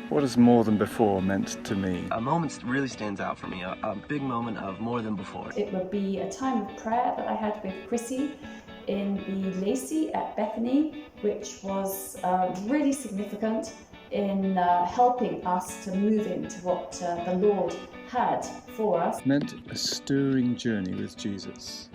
What has more than before meant to me? A moment really stands out for me, a big moment of more than before. It would be a time of prayer that I had with Chrissy in the Lacey at Bethany, which was really significant in helping us to move into what the Lord had for us. It meant a stirring journey with Jesus,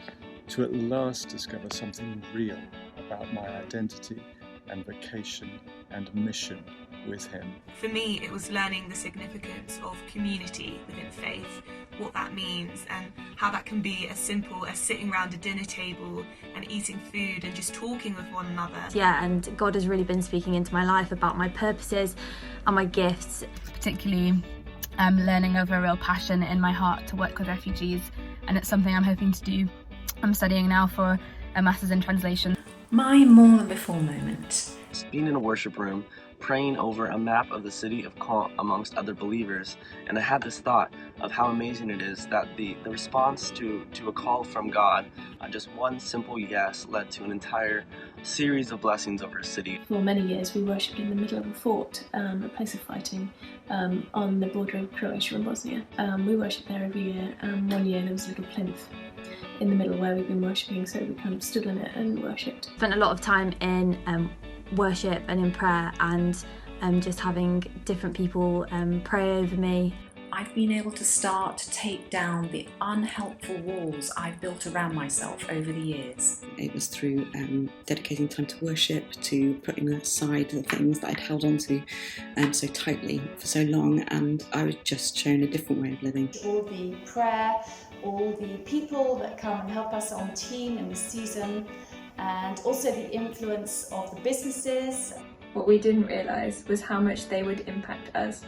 to at last discover something real about my identity and vocation and mission with him. For me, it was learning the significance of community within faith, what that means and how that can be as simple as sitting around a dinner table and eating food and just talking with one another. Yeah, and God has really been speaking into my life about my purposes and my gifts. Particularly learning of a real passion in my heart to work with refugees, and it's something I'm hoping to do. I'm studying now for a Masters in Translation. My more than before moment. Being in a worship room, praying over a map of the city of Caen amongst other believers, and I had this thought of how amazing it is that the response to a call from God, just one simple yes, led to an entire series of blessings over a city. For many years we worshipped in the middle of a fort, a place of fighting on the border of Croatia and Bosnia. We worshipped there every year. One year there was a little plinth in the middle where we've been worshipping, so we kind of stood on it and worshipped. Spent a lot of time in worship and in prayer, and just having different people pray over me. I've been able to start to take down the unhelpful walls I've built around myself over the years. It was through dedicating time to worship, to putting aside the things that I'd held on to so tightly for so long, and I was just shown a different way of living. All the prayer, all the people that come and help us on team in this season, and also the influence of the businesses. What we didn't realise was how much they would impact us.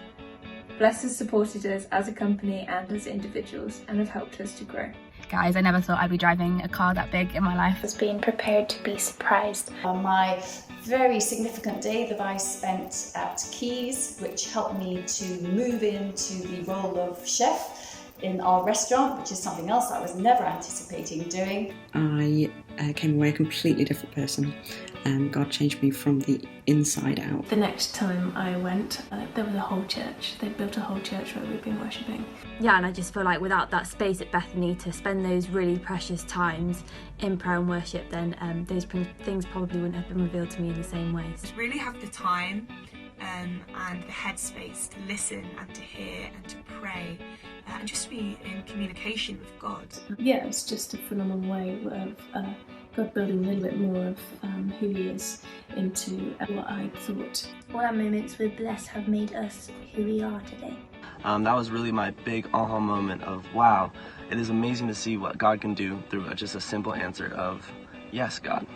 Bless has supported us as a company and as individuals and have helped us to grow. Guys, I never thought I'd be driving a car that big in my life. I was being prepared to be surprised. My very significant day that I spent at Keys, which helped me to move into the role of chef in our restaurant, which is something else I was never anticipating doing. I came away a completely different person, and God changed me from the inside out. The next time I went, there was a whole church. They built a whole church where we've been worshipping. Yeah, and I just feel like without that space at Bethany to spend those really precious times in prayer and worship, then those things probably wouldn't have been revealed to me in the same way. Just really have the time and the headspace to listen and to hear and to pray and just be in communication with God. Yeah, it's just a phenomenal way of God building a little bit more of who he is into what I thought. All our moments with Bless have made us who we are today. That was really my big aha moment of, wow, it is amazing to see what God can do through just a simple answer of, yes, God.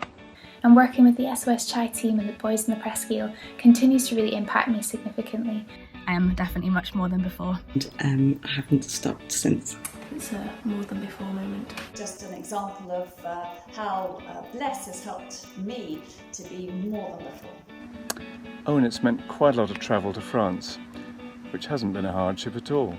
And working with the SOS Chai team and the boys in the Presqu'île continues to really impact me significantly. I am definitely much more than before. And I haven't stopped since. It's a more than before moment. Just an example of how Bless has helped me to be more than before. Oh, and it's meant quite a lot of travel to France, which hasn't been a hardship at all.